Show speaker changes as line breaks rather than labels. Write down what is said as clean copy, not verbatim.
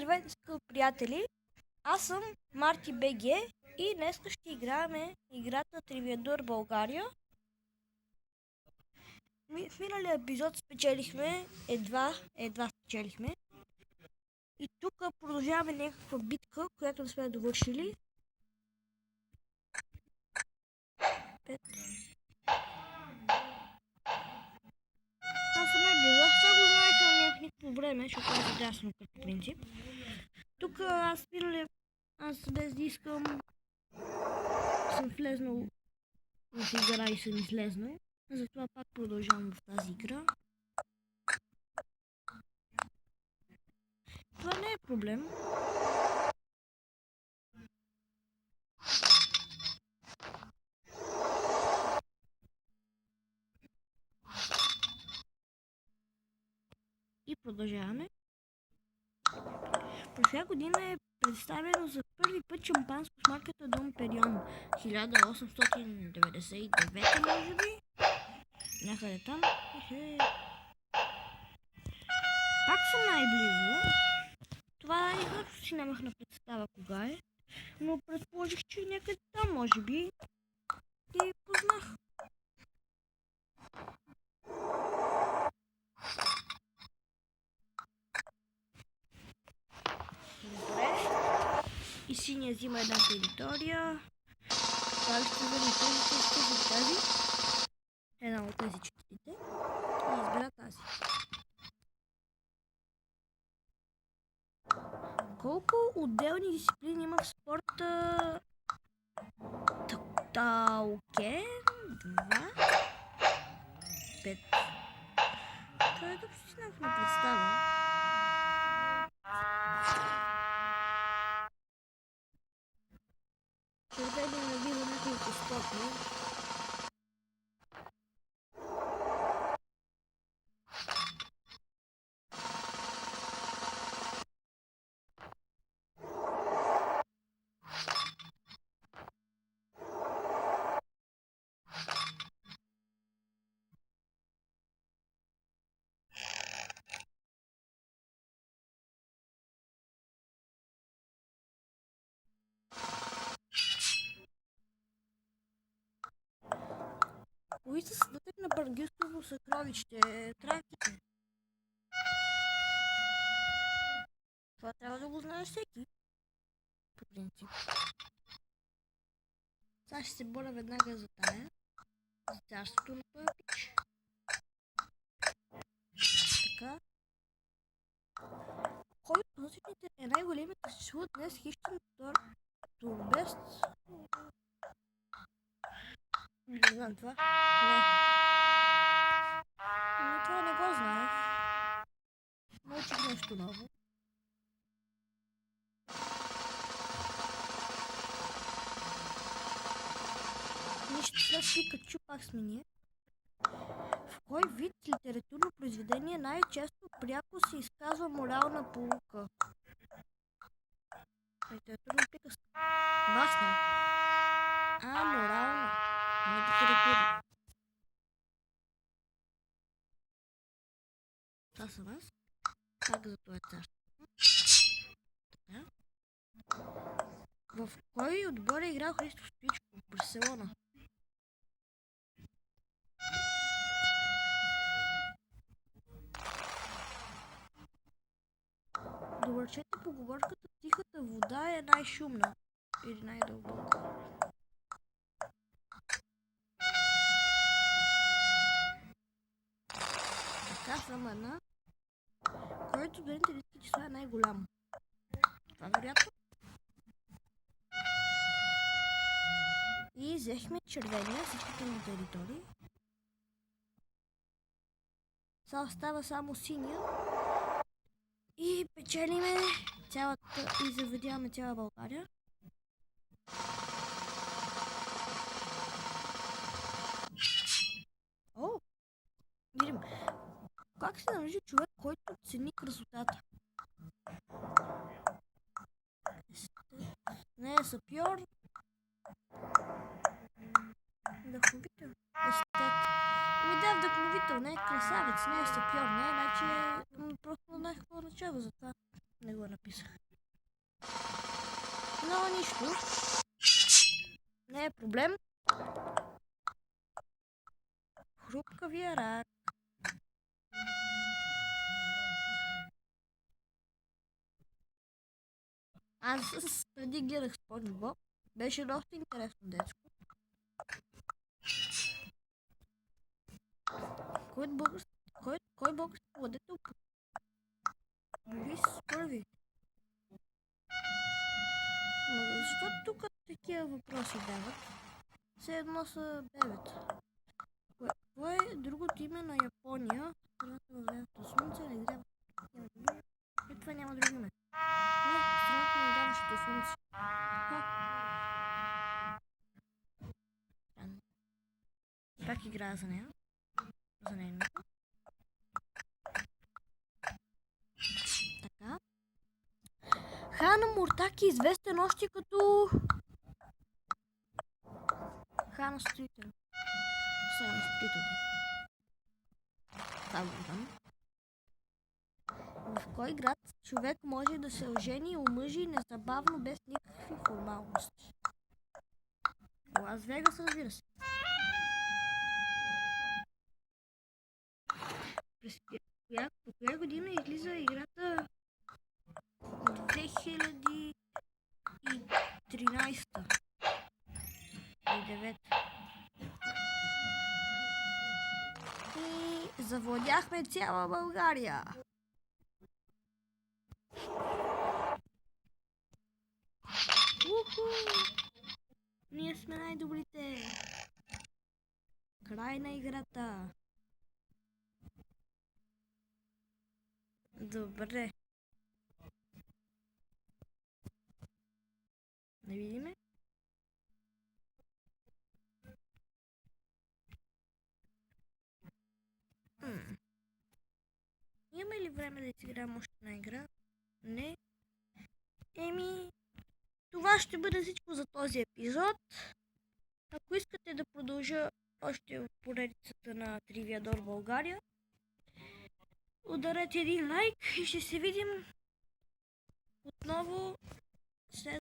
Здравейте, скъпи приятели! Аз съм Марти БГ и днес ще играем играта Тривиадор България. В миналия епизод спечелихме, едва спечелихме. И тук продължаваме някаква битка, която не сме довършили. 5. Аз съм най-близо. Аз това го знаех, но нямах никакво време, защото аз дясно като принцип. Тук аз без да искам съм влезнал в игра и съм излезнал. Затова пак продължавам в тази игра. Това не е проблем. И продължаваме. През коя година е представено за първи път шампанско с марката Дом Перион? 1899 може би? Някъде там. Пак съм най-близо. Това изобщо си нямах на представа кога е. Но предположих, че някъде там може би. И познах. Добре. И синия взима една територия. Това ще върне тази. Една от тези четирите. И избера тази. Колко отделни дисциплини има в спорта? Талкен? 2? 5. Това е точно си някаква представа. Червени на вида няколко спортни. Кои са съдътък на Баргюстово съкровище? Траките. Това трябва да го знае всеки. По принцип. Сега ще се боря веднага за тая. За царството на този пич. Така. Кой от носителите е най-големият съществува днес хищен турбест? Не знам това. Не. Това не го знаех. Научих нещо ново. Нищо след Пикачу пак сме ние. В кой вид литературно произведение най-често пряко се изказва морална поука? Литературна приказка. Басня. Морална. Не литература. Това съм аз. Пак за това царство. Така. В кой отбор е играл Христо Стоичков? Барселона. Довършете поговорката тихата вода е най-шумна или най-дълбока. Така, само една. Който отделните литки числа е най-голямо? Това вероятно. И взехме червения, всичките му територии. Сега остава само синия. И печелиме цялата и завладяваме цяла България. О! Видим. Как се нарича човек, който цени красотата? Не е сапьор. Вдъхновител. Естет. Да, вдъхновител, не е красавец, не е сапьор, не е, значи просто не знаех какво означава, затова не го го написах. Но нищо. Не е проблем. Хрупкавия рак. Аз преди гледах Спонж Боб. Беше доста интересно детско. Кой български владетел? Борис първи. Защо тук такива въпроси дават? Все едно са 9. Кое е другото име на Япония? Страната на зеленото слънце не грява. Това няма друго име. Не, страната на гряващото слънце. Пак играя за нея. За нейното. Така. Хана Муртаки е известен още като Хана Строител. Хана Строител. Това го знам. В кой град човек може да се ожени и омъжи незабавно без никакви формалности? Лас Вегас, разбира се. По коя година излиза играта? 2013 и 9. И завладяхме цяла България. Уху! Ние сме най-добрите. Край на играта. Добре. Да видиме. Имаме ли време да изиграем още една игра? Не. Това ще бъде всичко за този епизод. Ако искате да продължа още в поредицата на Тривиадор България, ударете един лайк и ще се видим отново след